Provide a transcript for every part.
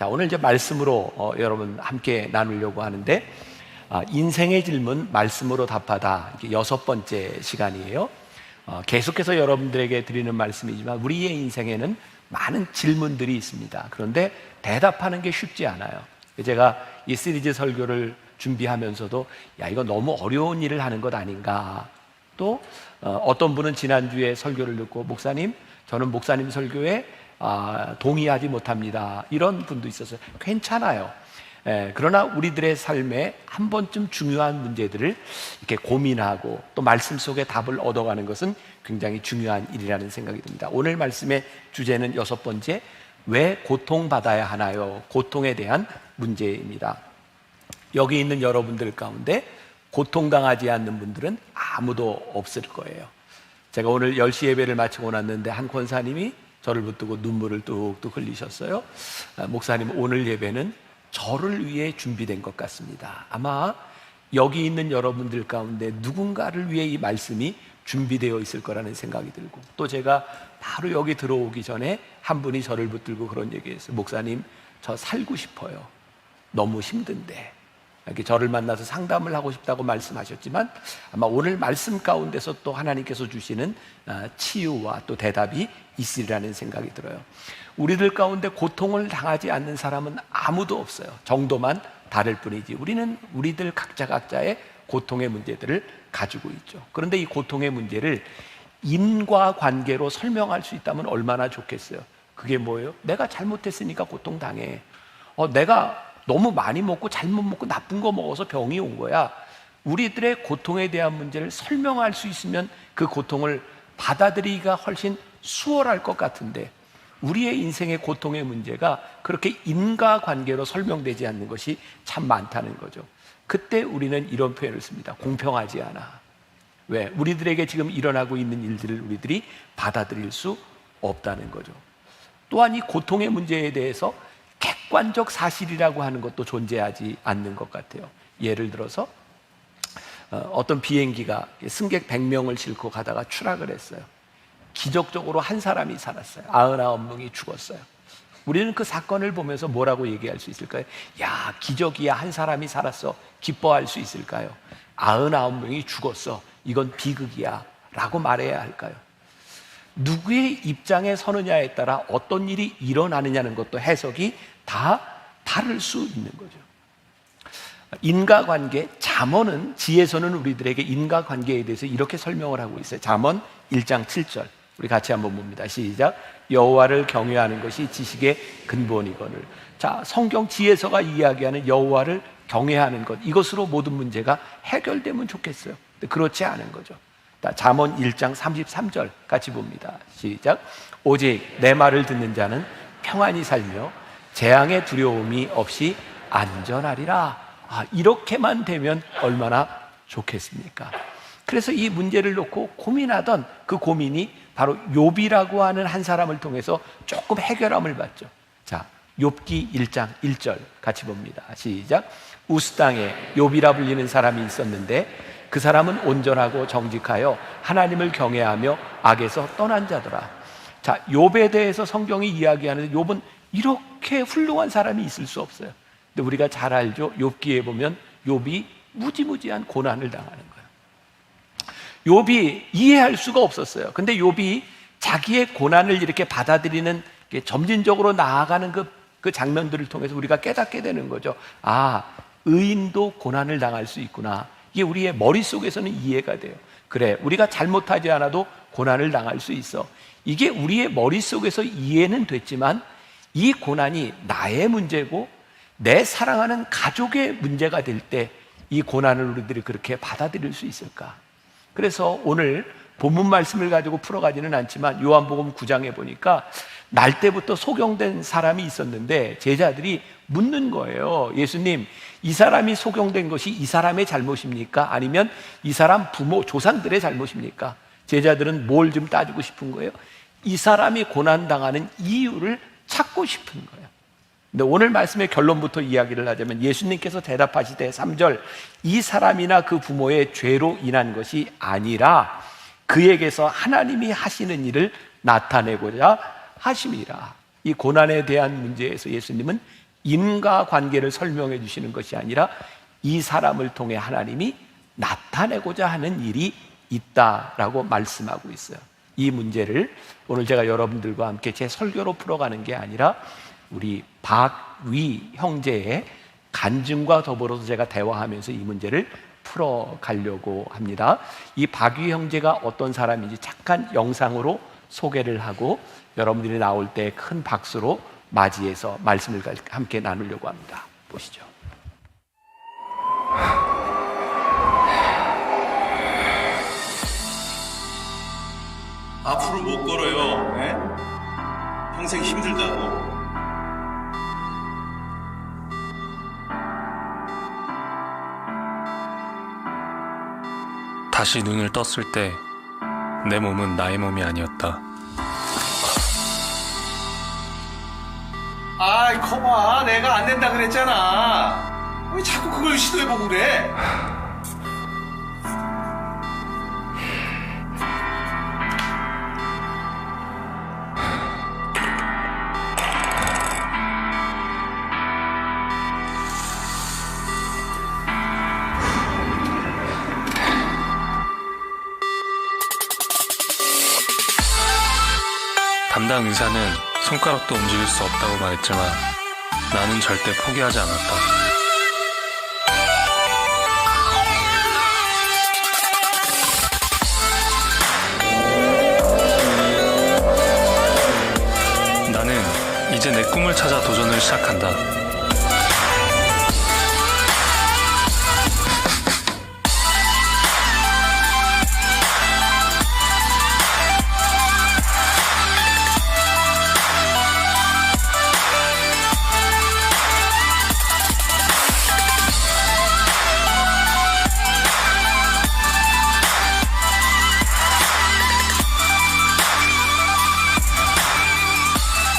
자, 오늘 이제 말씀으로 여러분 함께 나누려고 하는데, 인생의 질문 말씀으로 답하다, 이게 6번째 시간이에요. 계속해서 여러분들에게 드리는 말씀이지만 우리의 인생에는 많은 질문들이 있습니다. 그런데 대답하는 게 쉽지 않아요. 제가 이 시리즈 설교를 준비하면서도 이거 너무 어려운 일을 하는 것 아닌가. 또 어떤 분은 지난주에 설교를 듣고, 목사님, 저는 목사님 설교에 동의하지 못합니다, 이런 분도 있었어요. 괜찮아요. 그러나 우리들의 삶에 한 번쯤 중요한 문제들을 이렇게 고민하고 또 말씀 속에 답을 얻어가는 것은 굉장히 중요한 일이라는 생각이 듭니다. 오늘 말씀의 주제는 6번째, 왜 고통받아야 하나요? 고통에 대한 문제입니다. 여기 있는 여러분들 가운데 고통당하지 않는 분들은 아무도 없을 거예요. 제가 오늘 10시 예배를 마치고 났는데 한 권사님이 저를 붙들고 눈물을 뚝뚝 흘리셨어요. 목사님, 오늘 예배는 저를 위해 준비된 것 같습니다. 아마 여기 있는 여러분들 가운데 누군가를 위해 이 말씀이 준비되어 있을 거라는 생각이 들고, 또 제가 바로 여기 들어오기 전에 한 분이 저를 붙들고 그런 얘기했어요. 목사님, 저 살고 싶어요. 너무 힘든데. 이렇게 저를 만나서 상담을 하고 싶다고 말씀하셨지만, 아마 오늘 말씀 가운데서 또 하나님께서 주시는 치유와 또 대답이 있으리라는 생각이 들어요. 우리들 가운데 고통을 당하지 않는 사람은 아무도 없어요. 정도만 다를 뿐이지 우리는 우리들 각자의 고통의 문제들을 가지고 있죠. 그런데 이 고통의 문제를 인과관계로 설명할 수 있다면 얼마나 좋겠어요. 그게 뭐예요? 내가 잘못했으니까 고통당해. 내가 너무 많이 먹고 잘못 먹고 나쁜 거 먹어서 병이 온 거야. 우리들의 고통에 대한 문제를 설명할 수 있으면 그 고통을 받아들이기가 훨씬 수월할 것 같은데, 우리의 인생의 고통의 문제가 그렇게 인과관계로 설명되지 않는 것이 참 많다는 거죠. 그때 우리는 이런 표현을 씁니다. 공평하지 않아. 왜? 우리들에게 지금 일어나고 있는 일들을 우리들이 받아들일 수 없다는 거죠. 또한 이 고통의 문제에 대해서 객관적 사실이라고 하는 것도 존재하지 않는 것 같아요. 예를 들어서 어떤 비행기가 승객 100명을 싣고 가다가 추락을 했어요. 기적적으로 한 사람이 살았어요. 99명이 죽었어요. 우리는 그 사건을 보면서 뭐라고 얘기할 수 있을까요? 야, 기적이야, 한 사람이 살았어. 기뻐할 수 있을까요? 99명이 죽었어. 이건 비극이야 라고 말해야 할까요? 누구의 입장에 서느냐에 따라 어떤 일이 일어나느냐는 것도 해석이 다 다를 수 있는 거죠. 인과관계, 잠언은, 지혜서는 우리들에게 인과관계에 대해서 이렇게 설명을 하고 있어요. 잠언 1장 7절 우리 같이 한번 봅니다. 시작. 여호와를 경외하는 것이 지식의 근본이거늘. 자, 성경 지혜서가 이야기하는 여호와를 경외하는 것, 이것으로 모든 문제가 해결되면 좋겠어요. 근데 그렇지 않은 거죠. 잠언 1장 33절 같이 봅니다. 시작. 오직 내 말을 듣는 자는 평안히 살며 재앙의 두려움이 없이 안전하리라. 이렇게만 되면 얼마나 좋겠습니까? 그래서 이 문제를 놓고 고민하던 그 고민이 바로 욥이라고 하는 한 사람을 통해서 조금 해결함을 받죠. 자, 욥기 1장 1절 같이 봅니다. 시작. 우스 땅에 욥이라 불리는 사람이 있었는데 그 사람은 온전하고 정직하여 하나님을 경외하며 악에서 떠난 자더라. 자, 욥에 대해서 성경이 이야기하는데 욥은 이렇게 훌륭한 사람이 있을 수 없어요. 근데 우리가 잘 알죠. 욥기에 보면 욥이 무지무지한 고난을 당하는 거예요. 욥이 이해할 수가 없었어요. 근데 욥이 자기의 고난을 이렇게 받아들이는, 점진적으로 나아가는 그 장면들을 통해서 우리가 깨닫게 되는 거죠. 의인도 고난을 당할 수 있구나. 이게 우리의 머릿속에서는 이해가 돼요. 그래, 우리가 잘못하지 않아도 고난을 당할 수 있어. 이게 우리의 머릿속에서 이해는 됐지만 이 고난이 나의 문제고 내 사랑하는 가족의 문제가 될 때 이 고난을 우리들이 그렇게 받아들일 수 있을까? 그래서 오늘 본문 말씀을 가지고 풀어가지는 않지만 요한복음 9장에 보니까 날 때부터 소경된 사람이 있었는데 제자들이 묻는 거예요. 예수님, 이 사람이 소경된 것이 이 사람의 잘못입니까? 아니면 이 사람 부모, 조상들의 잘못입니까? 제자들은 뭘 좀 따지고 싶은 거예요? 이 사람이 고난당하는 이유를 찾고 싶은 거예요. 근데 오늘 말씀의 결론부터 이야기를 하자면 예수님께서 대답하시되 3절, 이 사람이나 그 부모의 죄로 인한 것이 아니라 그에게서 하나님이 하시는 일을 나타내고자 하심이라. 이 고난에 대한 문제에서 예수님은 인과관계를 설명해 주시는 것이 아니라 이 사람을 통해 하나님이 나타내고자 하는 일이 있다라고 말씀하고 있어요. 이 문제를 오늘 제가 여러분들과 함께 제 설교로 풀어가는 게 아니라 우리 박위 형제의 간증과 더불어서 제가 대화하면서 이 문제를 풀어가려고 합니다. 이 박위 형제가 어떤 사람인지 잠깐 영상으로 소개를 하고 여러분들이 나올 때 큰 박수로 맞이해서 말씀을 함께 나누려고 합니다. 보시죠. 앞으로 못 걸어요. 네? 평생 힘들다고. 다시 눈을 떴을 때 내 몸은 나의 몸이 아니었다. 아이, 거봐. 내가 안 된다 그랬잖아. 왜 자꾸 그걸 시도해보고 그래? 담당 의사는 손가락도 움직일 수 없다고 말했지만 나는 절대 포기하지 않았다. 나는 이제 내 꿈을 찾아 도전을 시작한다.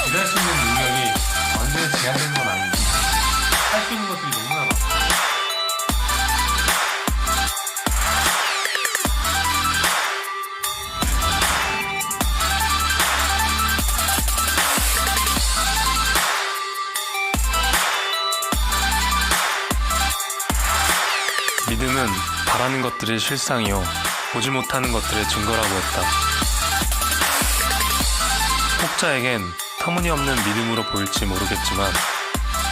일할 수 있는 능력이 완전히 제한되는 건 아닌데 할 수 있는 것들이 너무나 많아. 믿음은 바라는 것들의 실상이요 보지 못하는 것들의 증거라고 했다. 혹자에겐 터무니없는 믿음으로 보일지 모르겠지만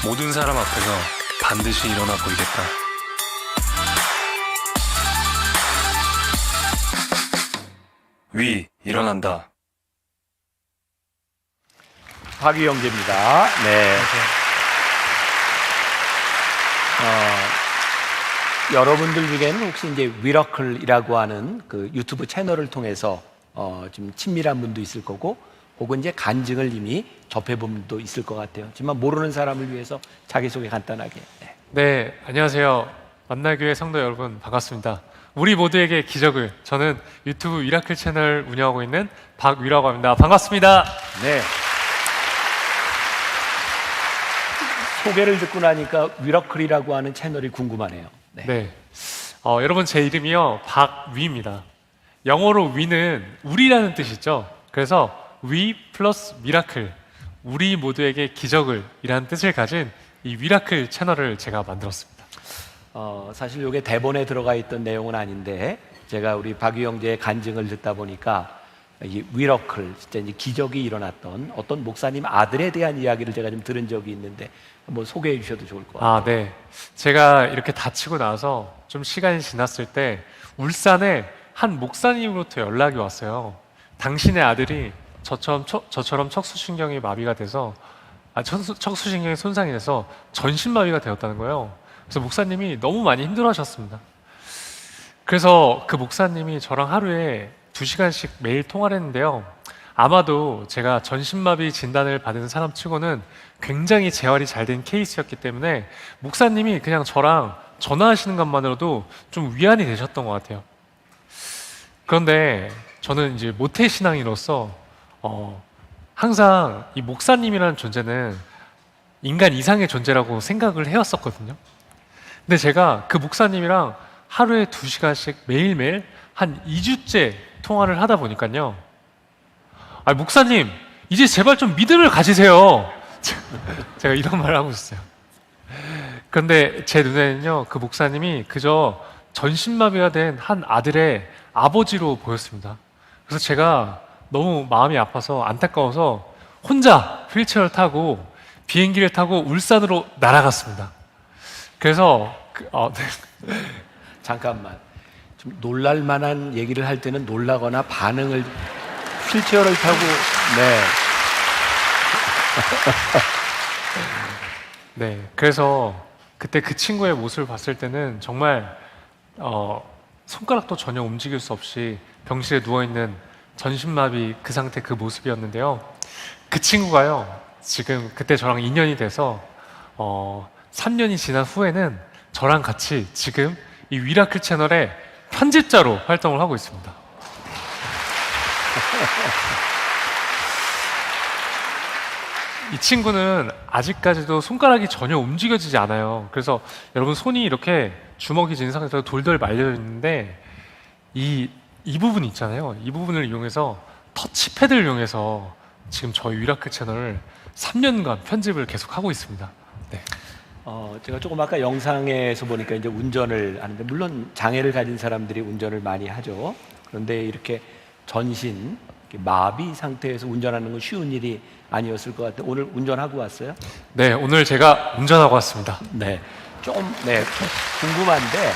모든 사람 앞에서 반드시 일어나 보이겠다. 위, 일어난다. 박위 형제입니다. 네. 여러분들 중에는 혹시 이제 미러클이라고 하는 그 유튜브 채널을 통해서 좀 친밀한 분도 있을 거고, 혹은 이제 간증을 이미 접해본 분도 있을 것 같아요. 하지만 모르는 사람을 위해서 자기소개 간단하게. 네. 네, 안녕하세요. 만날교회 성도 여러분 반갑습니다. 우리 모두에게 기적을, 저는 유튜브 미라클 채널 운영하고 있는 박위라고 합니다. 반갑습니다. 네. 소개를 듣고 나니까 미러클이라고 하는 채널이 궁금하네요. 네. 네, 여러분 제 이름이요 박위입니다. 영어로 위는 우리라는 뜻이죠. 그래서 위 플러스 미라클, 우리 모두에게 기적을 이라는 뜻을 가진 이 미라클 채널을 제가 만들었습니다. 사실 이게 대본에 들어가 있던 내용은 아닌데 제가 우리 박위 형제의 간증을 듣다 보니까 이 미러클, 진짜 이제 기적이 일어났던 어떤 목사님 아들에 대한 이야기를 제가 좀 들은 적이 있는데 한번 소개해 주셔도 좋을 것 같아요. 네. 제가 이렇게 다치고 나서 좀 시간이 지났을 때 울산에 한 목사님으로부터 연락이 왔어요. 당신의 아들이 저처럼 척수신경이 마비가 돼서 척수신경이 손상이 돼서 전신마비가 되었다는 거예요. 그래서 목사님이 너무 많이 힘들어하셨습니다. 그래서 그 목사님이 저랑 하루에 2시간씩 매일 통화를 했는데요. 아마도 제가 전신마비 진단을 받은 사람 치고는 굉장히 재활이 잘 된 케이스였기 때문에 목사님이 그냥 저랑 전화하시는 것만으로도 좀 위안이 되셨던 것 같아요. 그런데 저는 이제 모태신앙인으로서 항상 이 목사님이라는 존재는 인간 이상의 존재라고 생각을 해왔었거든요. 근데 제가 그 목사님이랑 하루에 2시간씩 매일매일 한 2주째 통화를 하다 보니까요. 목사님, 이제 제발 좀 믿음을 가지세요. 제가 이런 말을 하고 있어요. 그런데 제 눈에는요, 그 목사님이 그저 전신마비가 된 한 아들의 아버지로 보였습니다. 그래서 제가 너무 마음이 아파서 안타까워서 혼자 휠체어를 타고 비행기를 타고 울산으로 날아갔습니다. 그래서 네. 잠깐만. 좀 놀랄 만한 얘기를 할 때는 놀라거나 반응을 휠체어를 타고 네. 네, 그래서 그때 그 친구의 모습을 봤을 때는 정말 손가락도 전혀 움직일 수 없이 병실에 누워있는 전신마비 그 상태 그 모습이었는데요. 그 친구가요, 지금 그때 저랑 인연이 돼서 3년이 지난 후에는 저랑 같이 지금 이 위라클 채널의 편집자로 활동을 하고 있습니다. 이 친구는 아직까지도 손가락이 전혀 움직여지지 않아요. 그래서 여러분 손이 이렇게 주먹이 진 상태에서 돌돌 말려 있는데 이 부분 있잖아요. 이 부분을 이용해서 터치패드를 이용해서 지금 저희 위라클 채널을 3년간 편집을 계속 하고 있습니다. 네. 제가 조금 아까 영상에서 보니까 이제 운전을 하는데 물론 장애를 가진 사람들이 운전을 많이 하죠. 그런데 이렇게 전신 이렇게 마비 상태에서 운전하는 건 쉬운 일이 아니었을 것 같아요. 오늘 운전하고 왔어요? 네, 오늘 제가 운전하고 왔습니다. 네. 좀 궁금한데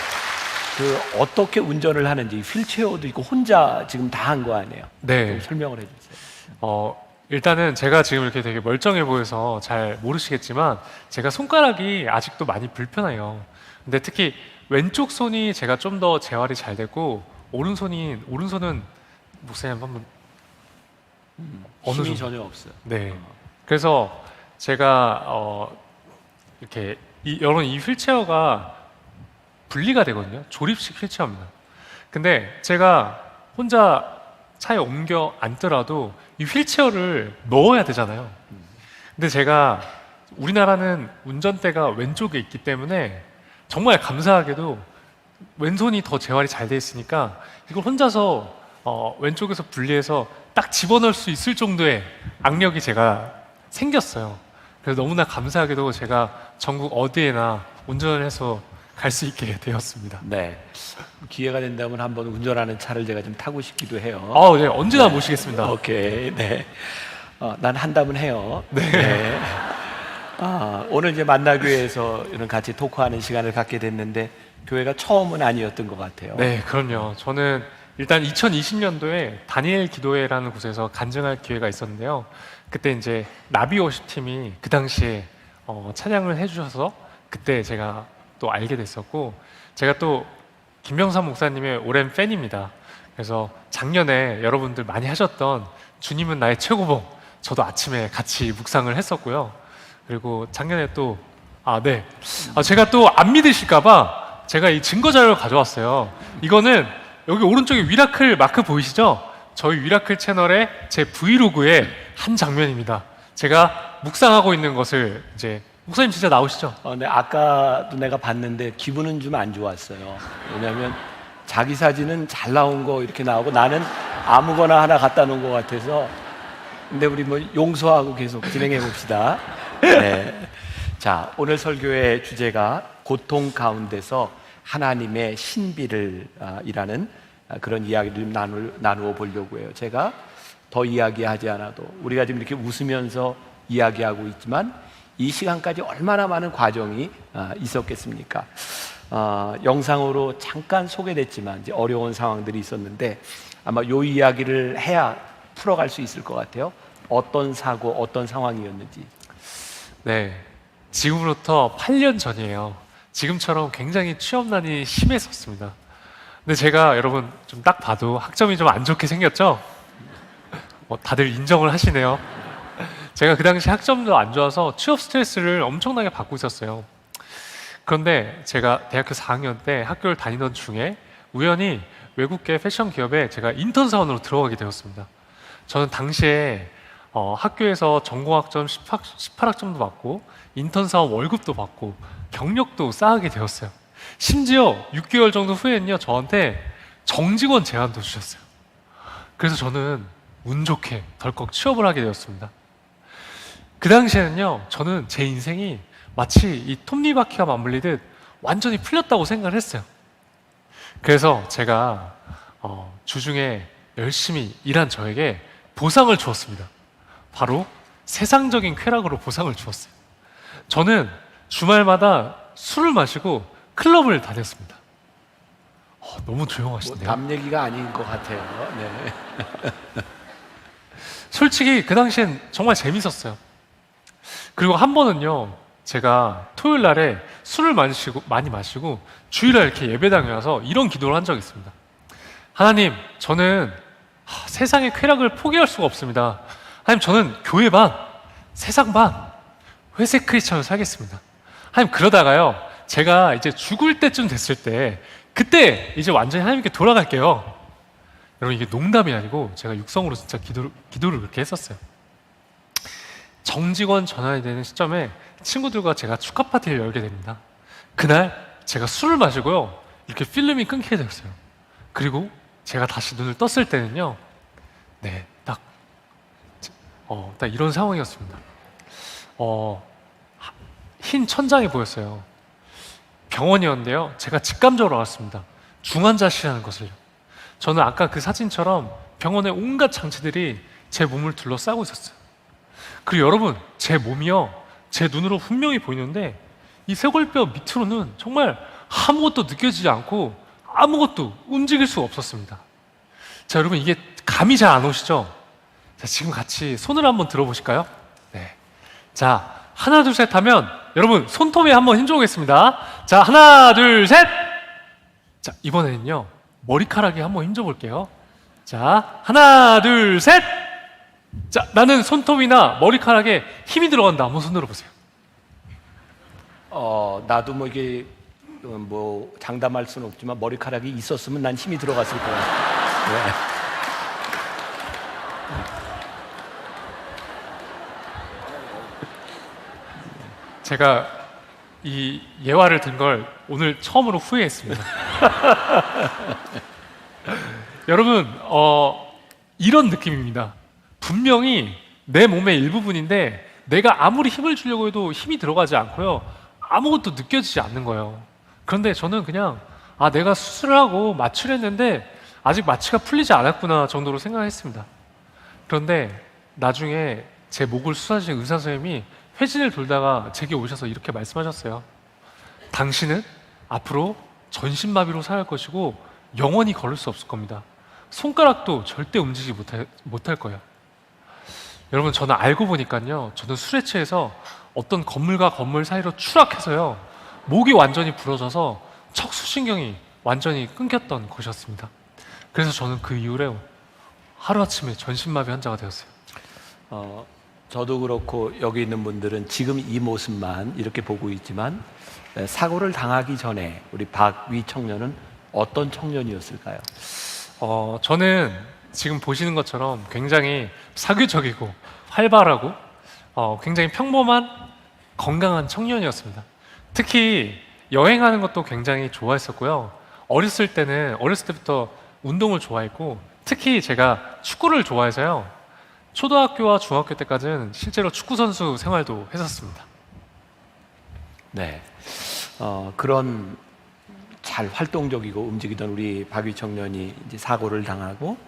그 어떻게 운전을 하는지 휠체어도 있고 혼자 지금 다 한 거 아니에요? 네. 좀 설명을 해주세요. 일단은 제가 지금 이렇게 되게 멀쩡해 보여서 잘 모르시겠지만 제가 손가락이 아직도 많이 불편해요. 근데 특히 왼쪽 손이 제가 좀 더 재활이 잘 되고 오른손은 목사님 한번 어느 힘이 정도? 전혀 없어요. 네. 그래서 제가 이렇게 여러분 이 휠체어가 분리가 되거든요. 조립식 휠체어입니다. 근데 제가 혼자 차에 옮겨 앉더라도 이 휠체어를 넣어야 되잖아요. 근데 제가 우리나라는 운전대가 왼쪽에 있기 때문에 정말 감사하게도 왼손이 더 재활이 잘 돼 있으니까 이걸 혼자서 왼쪽에서 분리해서 딱 집어넣을 수 있을 정도의 악력이 제가 생겼어요. 그래서 너무나 감사하게도 제가 전국 어디에나 운전을 해서 갈 수 있게 되었습니다. 네. 기회가 된다면 한번 운전하는 차를 제가 좀 타고 싶기도 해요. 네, 언제나 모시겠습니다. 오케이. 네. 난 한다면 해요. 네. 오늘 이제 만나교회에서 이런 같이 토크하는 시간을 갖게 됐는데 교회가 처음은 아니었던 것 같아요. 네, 그럼요. 저는 일단 2020년도에 다니엘 기도회라는 곳에서 간증할 기회가 있었는데요. 그때 이제 나비워십 팀이 그 당시에 찬양을 해주셔서 그때 제가 또 알게 됐었고, 제가 또 김병삼 목사님의 오랜 팬입니다. 그래서 작년에 여러분들 많이 하셨던 주님은 나의 최고봉, 저도 아침에 같이 묵상을 했었고요. 그리고 작년에 또 제가 또 안 믿으실까봐 제가 이 증거 자료를 가져왔어요. 이거는 여기 오른쪽에 위라클 마크 보이시죠? 저희 위라클 채널의 제 브이로그의 한 장면입니다. 제가 묵상하고 있는 것을 이제 목사님 진짜 나오시죠? 네, 아까도 내가 봤는데 기분은 좀 안 좋았어요. 왜냐하면 자기 사진은 잘 나온 거 이렇게 나오고 나는 아무거나 하나 갖다 놓은 것 같아서. 근데 우리 뭐 용서하고 계속 진행해 봅시다. 네. 자, 오늘 설교의 주제가 고통 가운데서 하나님의 신비를 이라는 그런 이야기를 나누어 보려고 해요. 제가 더 이야기하지 않아도 우리가 지금 이렇게 웃으면서 이야기하고 있지만 이 시간까지 얼마나 많은 과정이 있었겠습니까? 영상으로 잠깐 소개됐지만 이제 어려운 상황들이 있었는데 아마 이 이야기를 해야 풀어갈 수 있을 것 같아요. 어떤 사고, 어떤 상황이었는지. 네, 지금으로부터 8년 전이에요. 지금처럼 굉장히 취업난이 심했었습니다. 근데 제가 여러분 좀 딱 봐도 학점이 좀 안 좋게 생겼죠? 다들 인정을 하시네요. 제가 그 당시 학점도 안 좋아서 취업 스트레스를 엄청나게 받고 있었어요. 그런데 제가 대학교 4학년 때 학교를 다니던 중에 우연히 외국계 패션 기업에 제가 인턴 사원으로 들어가게 되었습니다. 저는 당시에 학교에서 전공학점 18학점도 받고 인턴 사원 월급도 받고 경력도 쌓게 되었어요. 심지어 6개월 정도 후에는요, 저한테 정직원 제안도 주셨어요. 그래서 저는 운 좋게 덜컥 취업을 하게 되었습니다. 그 당시에는요, 저는 제 인생이 마치 이 톱니바퀴와 맞물리듯 완전히 풀렸다고 생각을 했어요. 그래서 제가 주중에 열심히 일한 저에게 보상을 주었습니다. 바로 세상적인 쾌락으로 보상을 주었어요. 저는 주말마다 술을 마시고 클럽을 다녔습니다. 너무 뭐 조용하시네요. 남 얘기가 아닌 것 같아요. 네. 솔직히 그 당시엔 정말 재밌었어요. 그리고 한 번은요, 제가 토요일 날에 술을 많이 마시고 주일날 이렇게 예배당에 와서 이런 기도를 한 적이 있습니다. 하나님, 저는 세상의 쾌락을 포기할 수가 없습니다. 하나님, 저는 교회 반, 세상 반, 회색 크리스천으로 살겠습니다. 하나님, 그러다가요, 제가 이제 죽을 때쯤 됐을 때, 그때 이제 완전히 하나님께 돌아갈게요. 여러분, 이게 농담이 아니고 제가 육성으로 진짜 기도를 그렇게 했었어요. 정직원 전환이 되는 시점에 친구들과 제가 축하 파티를 열게 됩니다. 그날 제가 술을 마시고요, 이렇게 필름이 끊기게 되었어요. 그리고 제가 다시 눈을 떴을 때는요, 네, 딱 이런 상황이었습니다. 흰 천장이 보였어요. 병원이었는데요, 제가 직감적으로 알았습니다. 중환자실이라는 것을요. 저는 아까 그 사진처럼 병원의 온갖 장치들이 제 몸을 둘러싸고 있었어요. 그리고 여러분, 제 몸이요, 제 눈으로 분명히 보이는데 이 쇄골뼈 밑으로는 정말 아무것도 느껴지지 않고 아무것도 움직일 수가 없었습니다. 자, 여러분, 이게 감이 잘 안 오시죠? 자, 지금 같이 손을 한번 들어보실까요? 네. 자, 하나, 둘, 셋 하면 여러분 손톱에 한번 힘줘보겠습니다. 자, 하나, 둘, 셋! 자, 이번에는요, 머리카락에 한번 힘줘볼게요. 자, 하나, 둘, 셋! 자, 나는 손톱이나 머리카락에 힘이 들어간다. 한번 손 들어보세요. 나도 뭐 이게 뭐 장담할 수는 없지만 머리카락이 있었으면 난 힘이 들어갔을 거야. 네. 제가 이 예화를 든 걸 오늘 처음으로 후회했습니다. 여러분, 이런 느낌입니다. 분명히 내 몸의 일부분인데 내가 아무리 힘을 주려고 해도 힘이 들어가지 않고요, 아무것도 느껴지지 않는 거예요. 그런데 저는 그냥 내가 수술을 하고 마취를 했는데 아직 마취가 풀리지 않았구나 정도로 생각했습니다. 그런데 나중에 제 목을 수술하신 의사 선생님이 회진을 돌다가 제게 오셔서 이렇게 말씀하셨어요. 당신은 앞으로 전신마비로 살 것이고 영원히 걸을 수 없을 겁니다. 손가락도 절대 움직이지 못할 거예요. 여러분, 저는 알고 보니까요, 저는 술에 취해서 어떤 건물과 건물 사이로 추락해서요, 목이 완전히 부러져서 척수신경이 완전히 끊겼던 것이었습니다. 그래서 저는 그 이후로 하루아침에 전신마비 환자가 되었어요. 저도 그렇고 여기 있는 분들은 지금 이 모습만 이렇게 보고 있지만 사고를 당하기 전에 우리 박위 청년은 어떤 청년이었을까요? 저는 지금 보시는 것처럼 굉장히 사교적이고 활발하고 굉장히 평범한 건강한 청년이었습니다. 특히 여행하는 것도 굉장히 좋아했었고요. 어렸을 때부터 운동을 좋아했고, 특히 제가 축구를 좋아해서요, 초등학교와 중학교 때까지는 실제로 축구 선수 생활도 했었습니다. 네, 그런 잘 활동적이고 움직이던 우리 박위 청년이 이제 사고를 당하고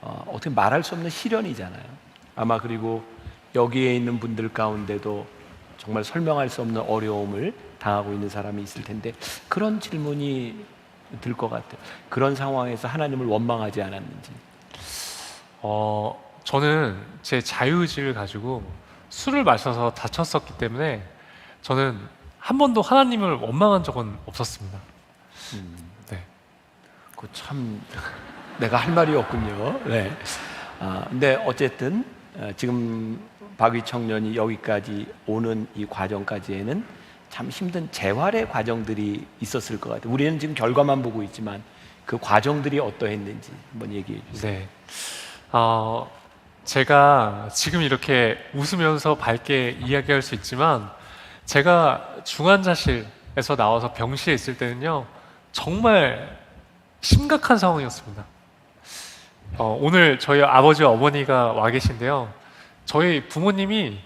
어떻게 말할 수 없는 시련이잖아요. 아마 그리고 여기에 있는 분들 가운데도 정말 설명할 수 없는 어려움을 당하고 있는 사람이 있을 텐데 그런 질문이 들 것 같아요. 그런 상황에서 하나님을 원망하지 않았는지. 저는 제 자유의지를 가지고 술을 마셔서 다쳤었기 때문에 저는 한 번도 하나님을 원망한 적은 없었습니다. 네. 그 참 내가 할 말이 없군요. 네. 근데 어쨌든 지금 박위 청년이 여기까지 오는 이 과정까지에는 참 힘든 재활의 과정들이 있었을 것 같아요. 우리는 지금 결과만 보고 있지만 그 과정들이 어떠했는지 한번 얘기해 주세요. 네. 제가 지금 이렇게 웃으면서 밝게 이야기할 수 있지만 제가 중환자실에서 나와서 병실에 있을 때는요, 정말 심각한 상황이었습니다. 오늘 저희 아버지와 어머니가 와 계신데요, 저희 부모님이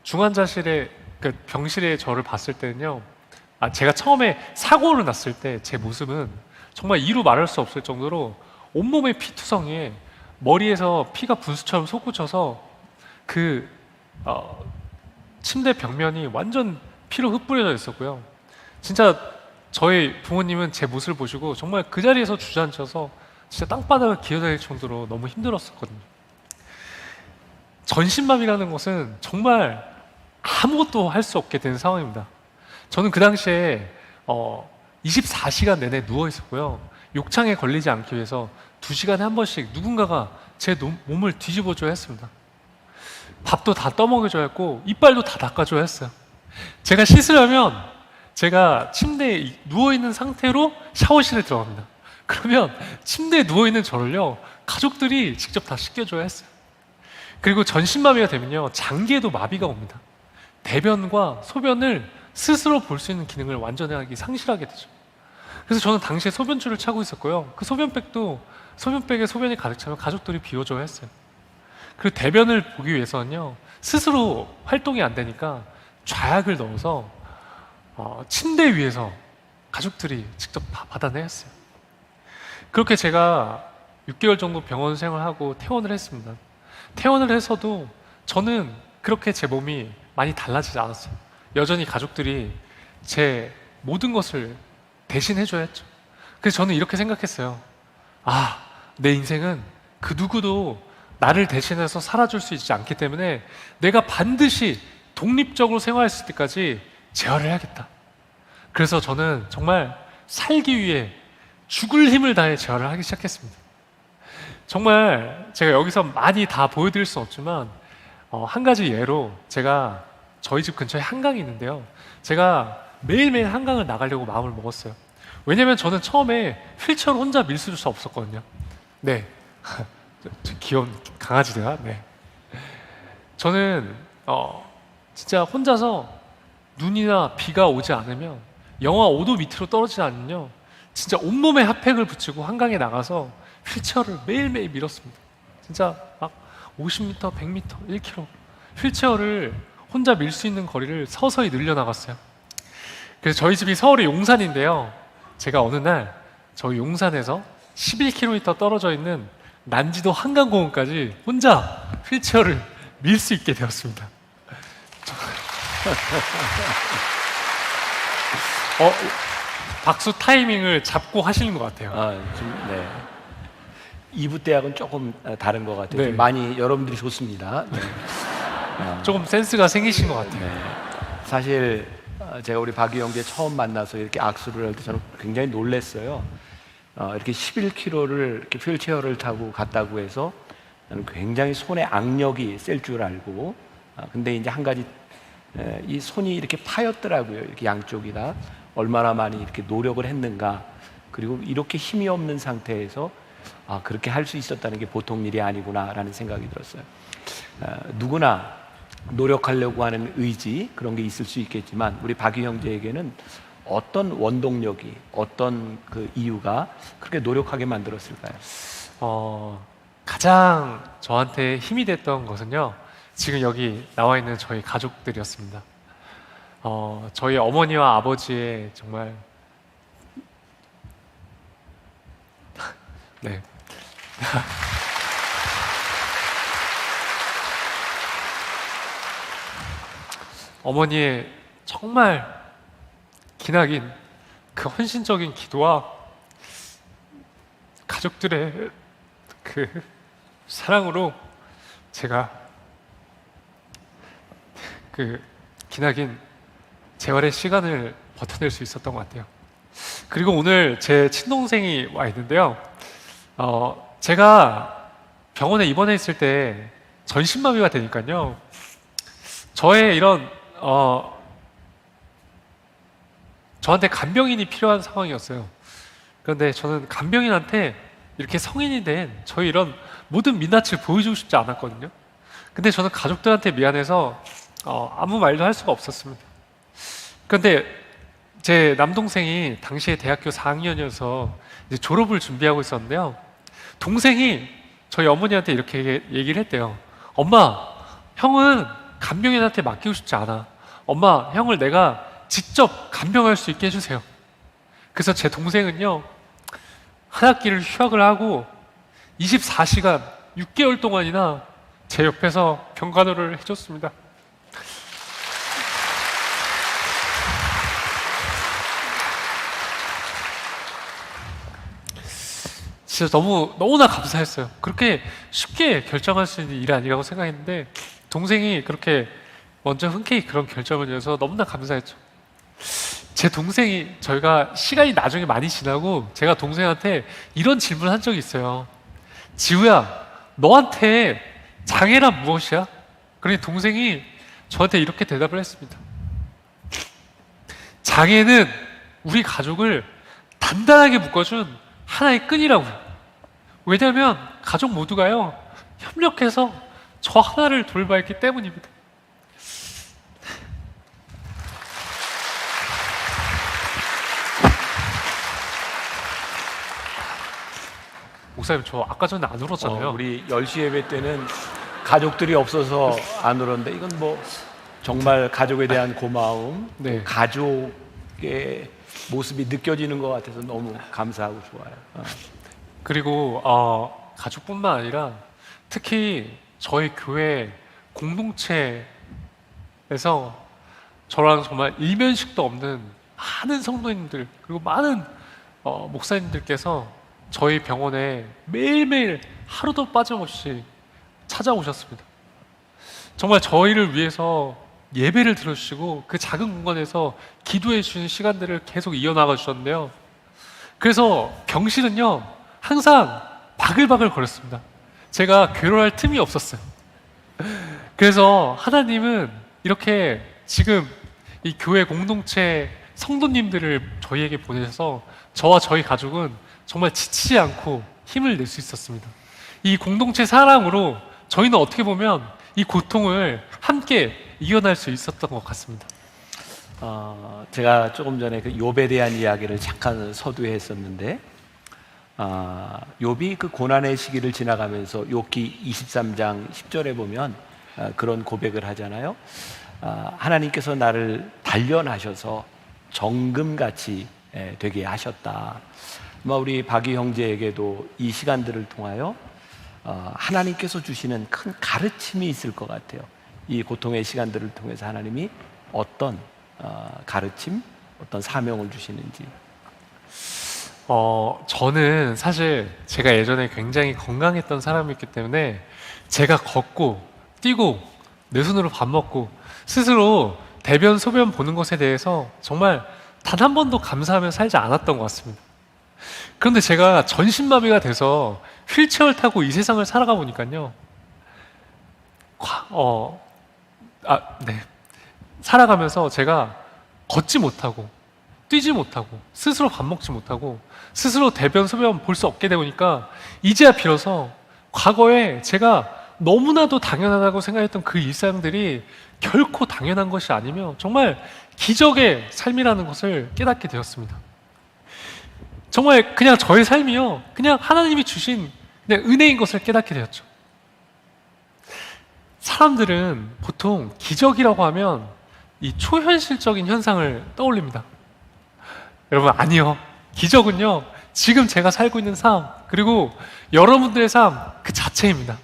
중환자실에 그 병실에 저를 봤을 때는요. 제가 처음에 사고를 났을 때 제 모습은 정말 이루 말할 수 없을 정도로 온몸에 피투성이에 머리에서 피가 분수처럼 솟구쳐서 그 침대 벽면이 완전 피로 흩뿌려져 있었고요. 진짜 저희 부모님은 제 모습을 보시고 정말 그 자리에서 주저앉아서 진짜 땅바닥을 기어다닐 정도로 너무 힘들었었거든요. 전신마비라는 것은 정말 아무것도 할 수 없게 된 상황입니다. 저는 그 당시에 24시간 내내 누워 있었고요. 욕창에 걸리지 않기 위해서 2시간에 한 번씩 누군가가 제 몸을 뒤집어줘야 했습니다. 밥도 다 떠먹여줘야 했고 이빨도 다 닦아줘야 했어요. 제가 씻으려면 제가 침대에 누워있는 상태로 샤워실에 들어갑니다. 그러면 침대에 누워있는 저를요 가족들이 직접 다 씻겨줘야 했어요. 그리고 전신마비가 되면요 장기에도 마비가 옵니다. 대변과 소변을 스스로 볼 수 있는 기능을 완전히 상실하게 되죠. 그래서 저는 당시에 소변줄을 차고 있었고요. 그 소변백에 소변이 가득 차면 가족들이 비워줘야 했어요. 그리고 대변을 보기 위해서는요 스스로 활동이 안 되니까 좌약을 넣어서 침대 위에서 가족들이 직접 다 받아내야 했어요. 그렇게 제가 6개월 정도 병원 생활하고 퇴원을 했습니다. 퇴원을 해서도 저는 그렇게 제 몸이 많이 달라지지 않았어요. 여전히 가족들이 제 모든 것을 대신해줘야 했죠. 그래서 저는 이렇게 생각했어요. 내 인생은 그 누구도 나를 대신해서 살아줄 수 있지 않기 때문에 내가 반드시 독립적으로 생활했을 때까지 재활을 해야겠다. 그래서 저는 정말 살기 위해 죽을 힘을 다해 재활을 하기 시작했습니다. 정말 제가 여기서 많이 다 보여드릴 수는 없지만 한 가지 예로 제가 저희 집 근처에 한강이 있는데요. 제가 매일매일 한강을 나가려고 마음을 먹었어요. 왜냐면 저는 처음에 휠체어를 혼자 밀 수 없었거든요. 네. 저 귀여운 강아지가. 네. 저는 진짜 혼자서 눈이나 비가 오지 않으면 영하 5도 밑으로 떨어지지 않으면요 진짜 온몸에 핫팩을 붙이고 한강에 나가서 휠체어를 매일매일 밀었습니다. 진짜 막 50m, 100m, 1km 휠체어를 혼자 밀 수 있는 거리를 서서히 늘려나갔어요. 그래서 저희 집이 서울의 용산인데요. 제가 어느 날 저희 용산에서 11km 떨어져 있는 난지도 한강공원까지 혼자 휠체어를 밀 수 있게 되었습니다. 박수 타이밍을 잡고 하시는 것 같아요. 네. 2부 때하고는 조금 다른 것 같아요. 네. 좀 많이 여러분들이 좋습니다. 네. 조금 센스가 생기신 것 같아요. 네. 사실 제가 우리 박유영제 처음 만나서 이렇게 악수를 할 때 저는 굉장히 놀랐어요. 이렇게 11km를 이렇게 휠체어를 타고 갔다고 해서 저는 굉장히 손에 악력이 셀 줄 알고, 근데 이제 한 가지 이 손이 이렇게 파였더라고요. 이렇게 양쪽이 다 얼마나 많이 이렇게 노력을 했는가. 그리고 이렇게 힘이 없는 상태에서 그렇게 할 수 있었다는 게 보통 일이 아니구나라는 생각이 들었어요. 누구나 노력하려고 하는 의지 그런 게 있을 수 있겠지만 우리 박유 형제에게는 어떤 원동력이 어떤 그 이유가 그렇게 노력하게 만들었을까요? 가장 저한테 힘이 됐던 것은요 지금 여기 나와 있는 저희 가족들이었습니다. 저희 어머니와 아버지의 정말 네. 어머니의 정말 기나긴 그 헌신적인 기도와 가족들의 그 사랑으로 제가 그 기나긴 재활의 시간을 버텨낼 수 있었던 것 같아요. 그리고 오늘 제 친동생이 와 있는데요. 제가 병원에 입원해 있을 때 전신마비가 되니까요. 저의 이런 저한테 간병인이 필요한 상황이었어요. 그런데 저는 간병인한테 이렇게 성인이 된 저희 이런 모든 민낯을 보여주고 싶지 않았거든요. 근데 저는 가족들한테 미안해서 아무 말도 할 수가 없었습니다. 그런데 제 남동생이 당시에 대학교 4학년이어서 이제 졸업을 준비하고 있었는데요. 동생이 저희 어머니한테 이렇게 얘기를 했대요. 엄마, 형은 간병인한테 맡기고 싶지 않아. 엄마, 형을 내가 직접 간병할 수 있게 해주세요. 그래서 제 동생은요, 한 학기를 휴학을 하고 24시간 6개월 동안이나 제 옆에서 병간호를 해줬습니다. 진짜 너무나 감사했어요. 그렇게 쉽게 결정할 수 있는 일이 아니라고 생각했는데 동생이 그렇게 먼저 흔쾌히 그런 결정을 해서 너무나 감사했죠. 제 동생이, 저희가 시간이 나중에 많이 지나고 제가 동생한테 이런 질문을 한 적이 있어요. 지우야, 너한테 장애란 무엇이야? 그러니 동생이 저한테 이렇게 대답을 했습니다. 장애는 우리 가족을 단단하게 묶어준 하나의 끈이라고요. 왜냐하면 가족 모두가요, 협력해서 저 하나를 돌봐했기 때문입니다. 목사님, 저 아까 전에 안 울었잖아요. 우리 10시 예배 때는 가족들이 없어서 안 울었는데 이건 뭐 정말 가족에 대한 고마움, 네. 또 가족의 모습이 느껴지는 것 같아서 너무 감사하고 좋아요. 그리고 가족뿐만 아니라 특히 저희 교회 공동체에서 저랑 정말 일면식도 없는 많은 성도님들, 그리고 많은 목사님들께서 저희 병원에 매일매일 하루도 빠짐없이 찾아오셨습니다. 정말 저희를 위해서 예배를 들어주시고 그 작은 공간에서 기도해 주시는 시간들을 계속 이어나가 주셨는데요. 그래서 병실은요, 항상 바글바글 거렸습니다. 제가 괴로워할 틈이 없었어요. 그래서 하나님은 이렇게 지금 이 교회 공동체 성도님들을 저희에게 보내셔서 저와 저희 가족은 정말 지치지 않고 힘을 낼 수 있었습니다. 이 공동체 사랑으로 저희는 어떻게 보면 이 고통을 함께 이겨낼 수 있었던 것 같습니다. 제가 조금 전에 그 욥에 대한 이야기를 잠깐 서두에 했었는데, 욥이 그 고난의 시기를 지나가면서 욥기 23장 10절에 보면 그런 고백을 하잖아요. 하나님께서 나를 단련하셔서 정금같이 되게 하셨다. 아마 우리 박이 형제에게도 이 시간들을 통하여 하나님께서 주시는 큰 가르침이 있을 것 같아요. 이 고통의 시간들을 통해서 하나님이 어떤 가르침, 어떤 사명을 주시는지. 저는 사실 제가 예전에 굉장히 건강했던 사람이었기 때문에 제가 걷고 뛰고 내 손으로 밥 먹고 스스로 대변 소변 보는 것에 대해서 정말 단 한 번도 감사하며 살지 않았던 것 같습니다. 그런데 제가 전신마비가 돼서 휠체어를 타고 이 세상을 살아가 보니까요, 살아가면서 제가 걷지 못하고 뛰지 못하고 스스로 밥 먹지 못하고 스스로 대변 소변 볼 수 없게 되니까 이제야 비로소 과거에 제가 너무나도 당연하다고 생각했던 그 일상들이 결코 당연한 것이 아니며 정말 기적의 삶이라는 것을 깨닫게 되었습니다. 정말 그냥 저의 삶이요, 그냥 하나님이 주신 그냥 은혜인 것을 깨닫게 되었죠. 사람들은 보통 기적이라고 하면 이 초현실적인 현상을 떠올립니다. 여러분, 아니요. 기적은요, 지금 제가 살고 있는 삶, 그리고 여러분들의 삶 그 자체입니다.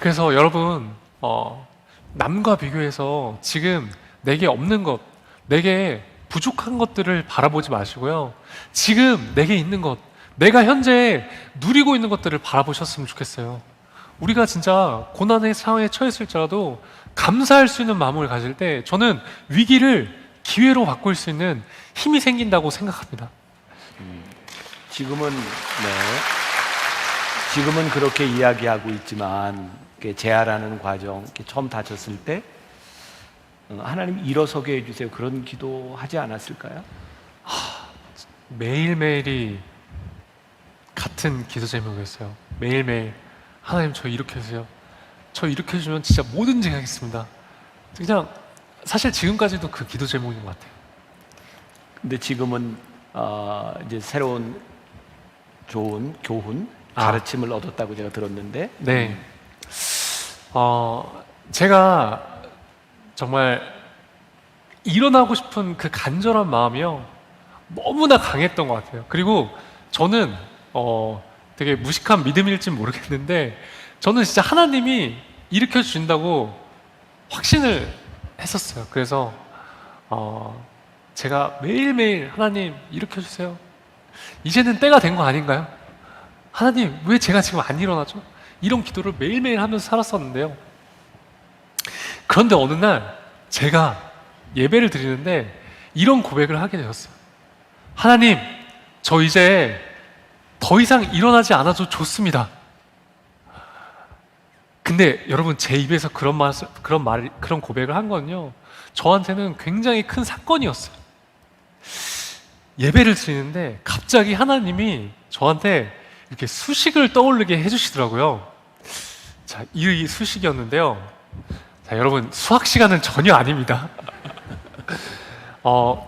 그래서 여러분, 남과 비교해서 지금 내게 없는 것, 내게 부족한 것들을 바라보지 마시고요, 지금 내게 있는 것, 내가 현재 누리고 있는 것들을 바라보셨으면 좋겠어요. 우리가 진짜 고난의 상황에 처했을지라도 감사할 수 있는 마음을 가질 때 저는 위기를 기회로 바꿀 수 있는 힘이 생긴다고 생각합니다. 지금은 그렇게 이야기하고 있지만 재활하는 과정, 처음 다쳤을 때 하나님 일어서게 해주세요, 그런 기도하지 않았을까요? 매일매일이 같은 기도 제목이었어요. 매일매일 하나님 저 이렇게 해주세요. 저 이렇게 해주면 진짜 뭐든지 하겠습니다. 그냥 사실 지금까지도 그 기도 제목인 것 같아요. 근데 지금은 이제 새로운 좋은 교훈, 가르침을 얻었다고 제가 들었는데. 네. 제가 정말 일어나고 싶은 그 간절한 마음이요. 너무나 강했던 것 같아요. 그리고 저는 되게 무식한 믿음일지 모르겠는데 저는 진짜 하나님이 일으켜 주신다고 확신을 했었어요. 그래서 제가 매일매일 하나님 일으켜 주세요. 이제는 때가 된 거 아닌가요? 하나님 왜 제가 지금 안 일어나죠? 이런 기도를 매일매일 하면서 살았었는데요. 그런데 어느 날 제가 예배를 드리는데 이런 고백을 하게 되었어요. 하나님, 저 이제 더 이상 일어나지 않아도 좋습니다. 근데 여러분 제 입에서 그런 고백을 한 건요, 저한테는 굉장히 큰 사건이었어요. 예배를 드리는데 갑자기 하나님이 저한테 이렇게 수식을 떠올리게 해주시더라고요. 자, 이 수식이었는데요. 자, 여러분 수학 시간은 전혀 아닙니다.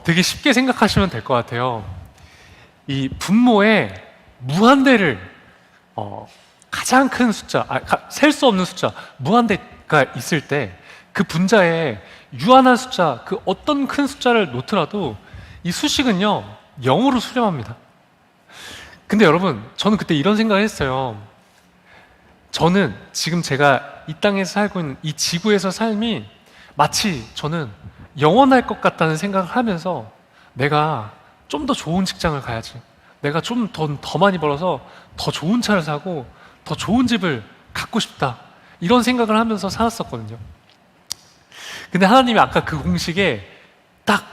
되게 쉽게 생각하시면 될 것 같아요. 이 분모에 무한대를 가장 큰 숫자, 셀 수 없는 숫자, 무한대가 있을 때 그 분자에 유한한 숫자, 그 어떤 큰 숫자를 놓더라도 이 수식은요 0으로 수렴합니다. 근데 여러분, 저는 그때 이런 생각을 했어요. 저는 지금 제가 이 땅에서 살고 있는 이 지구에서 삶이 마치 저는 영원할 것 같다는 생각을 하면서 내가 좀 더 좋은 직장을 가야지, 내가 좀 더 많이 벌어서 더 좋은 차를 사고 더 좋은 집을 갖고 싶다, 이런 생각을 하면서 살았었거든요. 근데 하나님이 아까 그 공식에 딱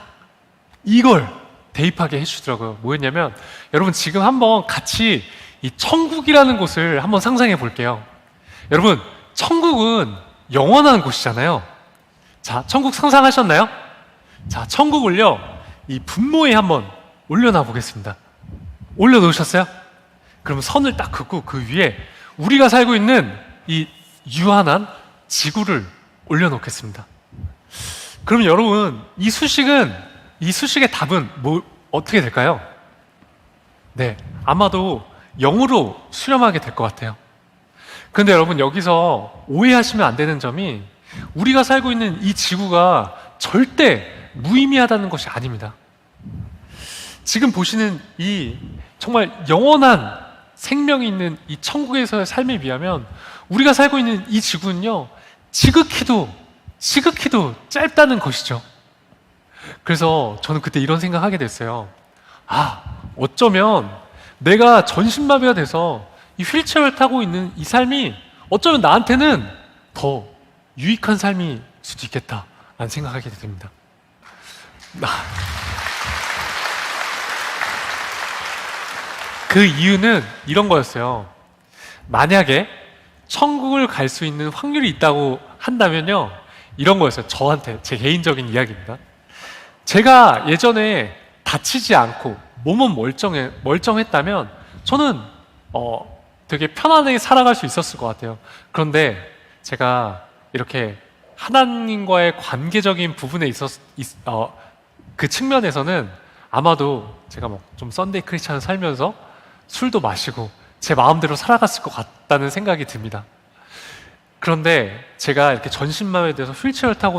이걸 대입하게 해주시더라고요. 뭐였냐면, 여러분 지금 한번 같이 이 천국이라는 곳을 한번 상상해 볼게요. 여러분, 천국은 영원한 곳이잖아요. 자, 천국 상상하셨나요? 자, 천국을요 이 분모에 한번 올려놔 보겠습니다. 올려놓으셨어요? 그럼 선을 딱 긋고 그 위에 우리가 살고 있는 이 유한한 지구를 올려놓겠습니다. 그럼 여러분, 이 수식의 답은 어떻게 될까요? 네, 아마도 0으로 수렴하게 될 것 같아요. 그런데 여러분, 여기서 오해하시면 안 되는 점이, 우리가 살고 있는 이 지구가 절대 무의미하다는 것이 아닙니다. 지금 보시는 이 정말 영원한 생명이 있는 이 천국에서의 삶에 비하면 우리가 살고 있는 이 지구는요 지극히도 짧다는 것이죠. 그래서 저는 그때 이런 생각하게 됐어요. 어쩌면 내가 전신마비가 돼서 이 휠체어를 타고 있는 이 삶이 어쩌면 나한테는 더 유익한 삶일 수도 있겠다라는 생각하게 됩니다. 그 이유는 이런 거였어요. 만약에 천국을 갈 수 있는 확률이 있다고 한다면요, 이런 거였어요. 저한테, 제 개인적인 이야기입니다. 제가 예전에 다치지 않고 몸은 멀쩡했다면 저는 되게 편안하게 살아갈 수 있었을 것 같아요. 그런데 제가 이렇게 하나님과의 관계적인 부분에 그 측면에서는 아마도 제가 좀 썬데이 크리스찬을 살면서 술도 마시고 제 마음대로 살아갔을 것 같다는 생각이 듭니다. 그런데 제가 이렇게 전신마비에 대해서 휠체어를 타고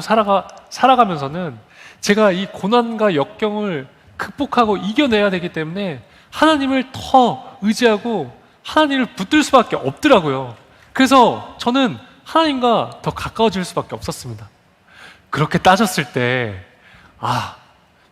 살아가면서는 제가 이 고난과 역경을 극복하고 이겨내야 되기 때문에 하나님을 더 의지하고 하나님을 붙들 수밖에 없더라고요. 그래서 저는 하나님과 더 가까워질 수밖에 없었습니다. 그렇게 따졌을 때,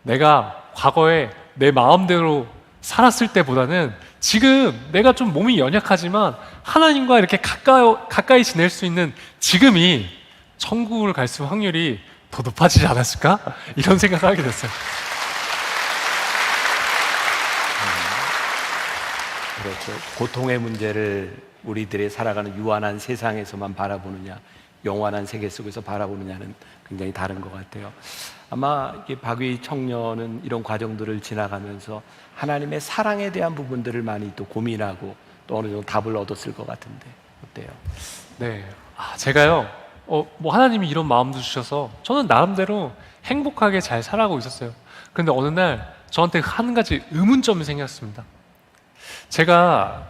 내가 과거에 내 마음대로 살았을 때보다는 지금 내가 좀 몸이 연약하지만 하나님과 이렇게 가까이 지낼 수 있는 지금이 천국을 갈 수 있는 확률이 더 높아지지 않았을까? 이런 생각을 하게 됐어요. 그렇죠. 고통의 문제를 우리들이 살아가는 유한한 세상에서만 바라보느냐, 영원한 세계 속에서 바라보느냐는 굉장히 다른 것 같아요. 아마 박위 청년은 이런 과정들을 지나가면서 하나님의 사랑에 대한 부분들을 많이 또 고민하고 또 어느 정도 답을 얻었을 것 같은데 어때요? 네, 제가요, 하나님이 이런 마음도 주셔서 저는 나름대로 행복하게 잘 살아가고 있었어요. 그런데 어느 날 저한테 한 가지 의문점이 생겼습니다. 제가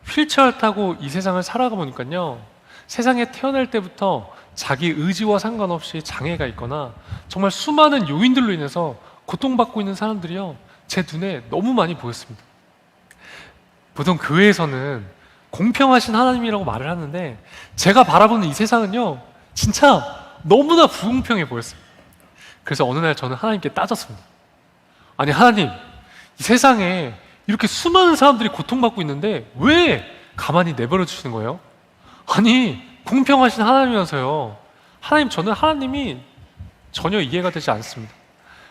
휠체어를 타고 이 세상을 살아가 보니까요, 세상에 태어날 때부터 자기 의지와 상관없이 장애가 있거나 정말 수많은 요인들로 인해서 고통받고 있는 사람들이요, 제 눈에 너무 많이 보였습니다. 보통 교회에서는 공평하신 하나님이라고 말을 하는데, 제가 바라보는 이 세상은요, 진짜 너무나 불공평해 보였습니다. 그래서 어느 날 저는 하나님께 따졌습니다. 아니, 하나님, 이 세상에 이렇게 수많은 사람들이 고통받고 있는데 왜 가만히 내버려 두시는 거예요? 아니, 공평하신 하나님이어서요. 하나님, 저는 하나님이 전혀 이해가 되지 않습니다.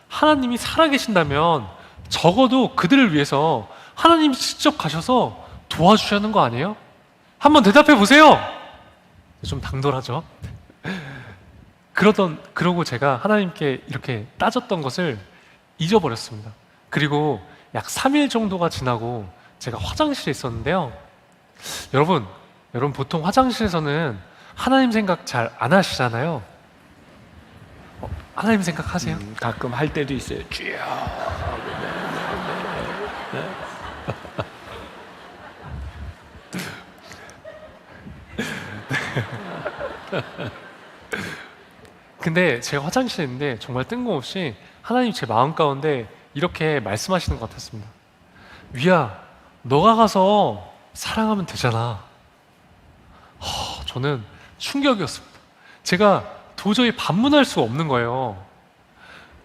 하나님이 살아계신다면 적어도 그들을 위해서 하나님이 직접 가셔서 도와주셔야 하는 거 아니에요? 한번 대답해 보세요. 좀 당돌하죠? 그러고 제가 하나님께 이렇게 따졌던 것을 잊어버렸습니다. 그리고 약 3일 정도가 지나고 제가 화장실에 있었는데요. 여러분 보통 화장실에서는 하나님 생각 잘 안 하시잖아요. 하나님 생각 하세요? 가끔 할 때도 있어요. 쭉. 근데 제가 화장실에 있는데 정말 뜬금없이 하나님 제 마음 가운데 이렇게 말씀하시는 것 같았습니다. 위야, 너가 가서 사랑하면 되잖아. 저는 충격이었습니다. 제가 도저히 반문할 수 없는 거예요.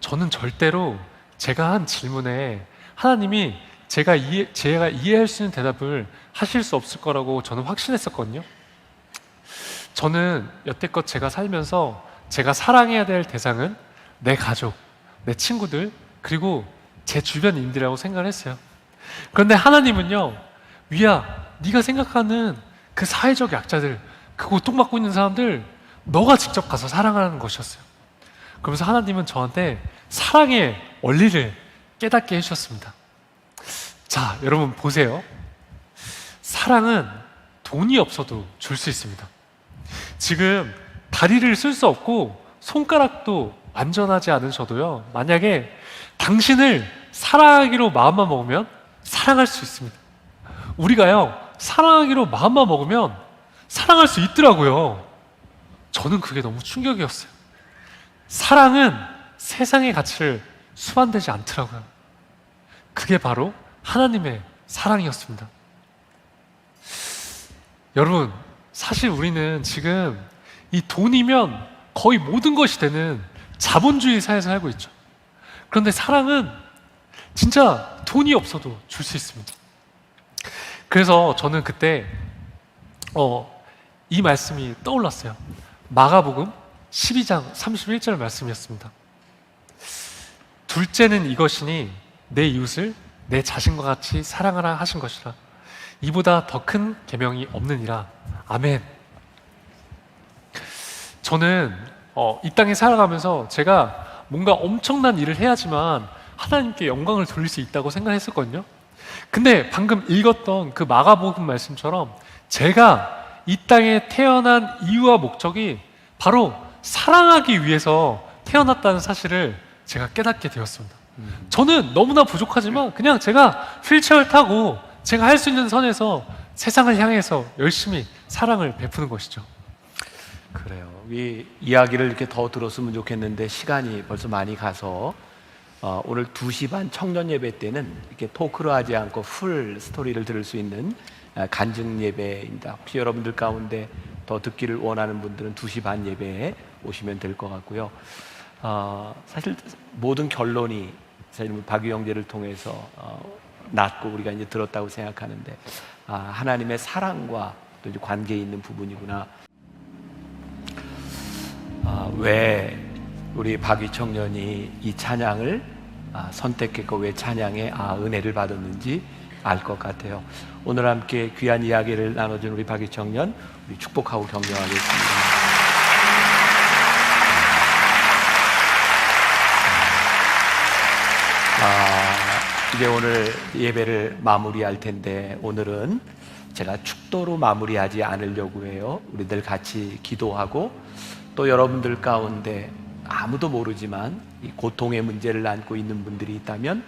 저는 절대로 제가 한 질문에 하나님이 제가 이해할 수 있는 대답을 하실 수 없을 거라고 저는 확신했었거든요. 저는 여태껏 제가 살면서 제가 사랑해야 될 대상은 내 가족, 내 친구들, 그리고 제 주변인들이라고 생각을 했어요. 그런데 하나님은요, 위야, 네가 생각하는 그 사회적 약자들, 그 고통받고 있는 사람들, 너가 직접 가서 사랑하는 것이었어요. 그러면서 하나님은 저한테 사랑의 원리를 깨닫게 해주셨습니다. 자, 여러분 보세요. 사랑은 돈이 없어도 줄 수 있습니다. 지금 다리를 쓸 수 없고 손가락도 안전하지 않으셔도요, 만약에 당신을 사랑하기로 마음만 먹으면 사랑할 수 있습니다. 우리가요, 사랑하기로 마음만 먹으면 사랑할 수 있더라고요. 저는 그게 너무 충격이었어요. 사랑은 세상의 가치를 수반되지 않더라고요. 그게 바로 하나님의 사랑이었습니다. 여러분, 사실 우리는 지금 이 돈이면 거의 모든 것이 되는 자본주의 사회에서 살고 있죠. 그런데 사랑은 진짜 돈이 없어도 줄 수 있습니다. 그래서 저는 그때 이 말씀이 떠올랐어요. 마가복음 12장 31절 말씀이었습니다. 둘째는 이것이니 내 이웃을 내 자신과 같이 사랑하라 하신 것이라. 이보다 더 큰 계명이 없느니라. 아멘. 저는 이 땅에 살아가면서 제가 뭔가 엄청난 일을 해야지만 하나님께 영광을 돌릴 수 있다고 생각했었거든요. 근데 방금 읽었던 그 마가복음 말씀처럼 제가 이 땅에 태어난 이유와 목적이 바로 사랑하기 위해서 태어났다는 사실을 제가 깨닫게 되었습니다. 저는 너무나 부족하지만 그냥 제가 휠체어를 타고 제가 할 수 있는 선에서 세상을 향해서 열심히 사랑을 베푸는 것이죠. 그래요. 이 이야기를 이렇게 더 들었으면 좋겠는데 시간이 벌써 많이 가서 오늘 2시 반 청년 예배 때는 이렇게 토크로 하지 않고 풀 스토리를 들을 수 있는 간증 예배입니다. 혹시 여러분들 가운데 더 듣기를 원하는 분들은 2시 반 예배에 오시면 될 것 같고요. 사실 모든 결론이 사실 박유 형제를 통해서 났고 우리가 이제 들었다고 생각하는데 하나님의 사랑과 또 이제 관계에 있는 부분이구나. 왜 우리 박유 청년이 이 찬양을 선택했고 왜 찬양에 은혜를 받았는지 알 것 같아요. 오늘 함께 귀한 이야기를 나눠준 우리 박유 청년, 우리 축복하고 격려하겠습니다. 이제 오늘 예배를 마무리할 텐데 오늘은 제가 축도로 마무리하지 않으려고 해요. 우리들 같이 기도하고 또 여러분들 가운데 아무도 모르지만 이 고통의 문제를 안고 있는 분들이 있다면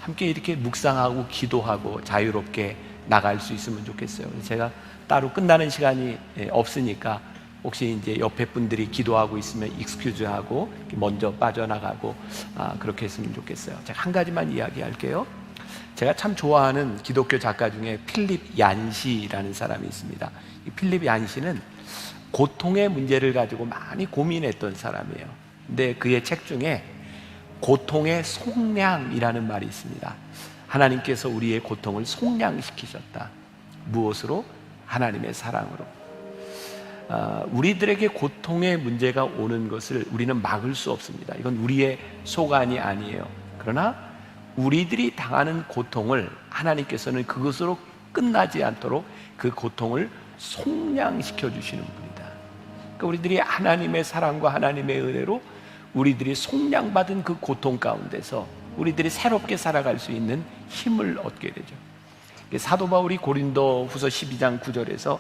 함께 이렇게 묵상하고 기도하고 자유롭게 나갈 수 있으면 좋겠어요. 그래서 제가 따로 끝나는 시간이 없으니까 혹시 이제 옆에 분들이 기도하고 있으면 익스큐즈하고 먼저 빠져나가고 그렇게 했으면 좋겠어요. 제가 한 가지만 이야기할게요. 제가 참 좋아하는 기독교 작가 중에 필립 얀시라는 사람이 있습니다. 이 필립 얀시는 고통의 문제를 가지고 많이 고민했던 사람이에요. 근데 그의 책 중에 고통의 속량이라는 말이 있습니다. 하나님께서 우리의 고통을 속량시키셨다. 무엇으로? 하나님의 사랑으로. 우리들에게 고통의 문제가 오는 것을 우리는 막을 수 없습니다. 이건 우리의 소관이 아니에요. 그러나 우리들이 당하는 고통을 하나님께서는 그것으로 끝나지 않도록 그 고통을 속량시켜 주시는 분이다. 그러니까 우리들이 하나님의 사랑과 하나님의 은혜로 우리들이 속량받은 그 고통 가운데서 우리들이 새롭게 살아갈 수 있는 힘을 얻게 되죠. 사도 바울이 고린도 후서 12장 9절에서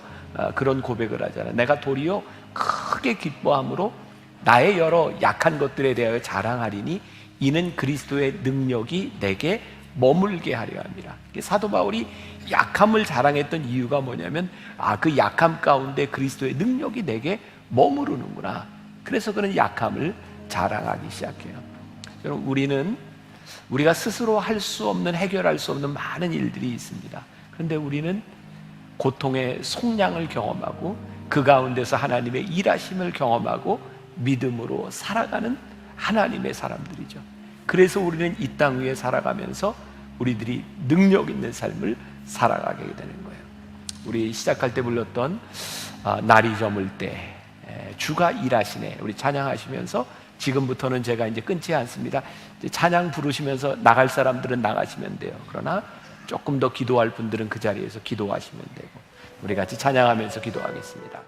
그런 고백을 하잖아요. 내가 도리어 크게 기뻐함으로 나의 여러 약한 것들에 대하여 자랑하리니 이는 그리스도의 능력이 내게 머물게 하려 함이라. 사도 바울이 약함을 자랑했던 이유가 뭐냐면 그 약함 가운데 그리스도의 능력이 내게 머무르는구나. 그래서 그런 약함을 자랑하기 시작해요. 여러분, 우리가 스스로 할 수 없는, 해결할 수 없는 많은 일들이 있습니다. 그런데 우리는 고통의 속량을 경험하고 그 가운데서 하나님의 일하심을 경험하고 믿음으로 살아가는 하나님의 사람들이죠. 그래서 우리는 이 땅 위에 살아가면서 우리들이 능력 있는 삶을 살아가게 되는 거예요. 우리 시작할 때 불렀던 날이 저물 때 주가 일하시네, 우리 찬양하시면서 지금부터는 제가 이제 끊지 않습니다. 이제 찬양 부르시면서 나갈 사람들은 나가시면 돼요. 그러나 조금 더 기도할 분들은 그 자리에서 기도하시면 되고, 우리 같이 찬양하면서 기도하겠습니다.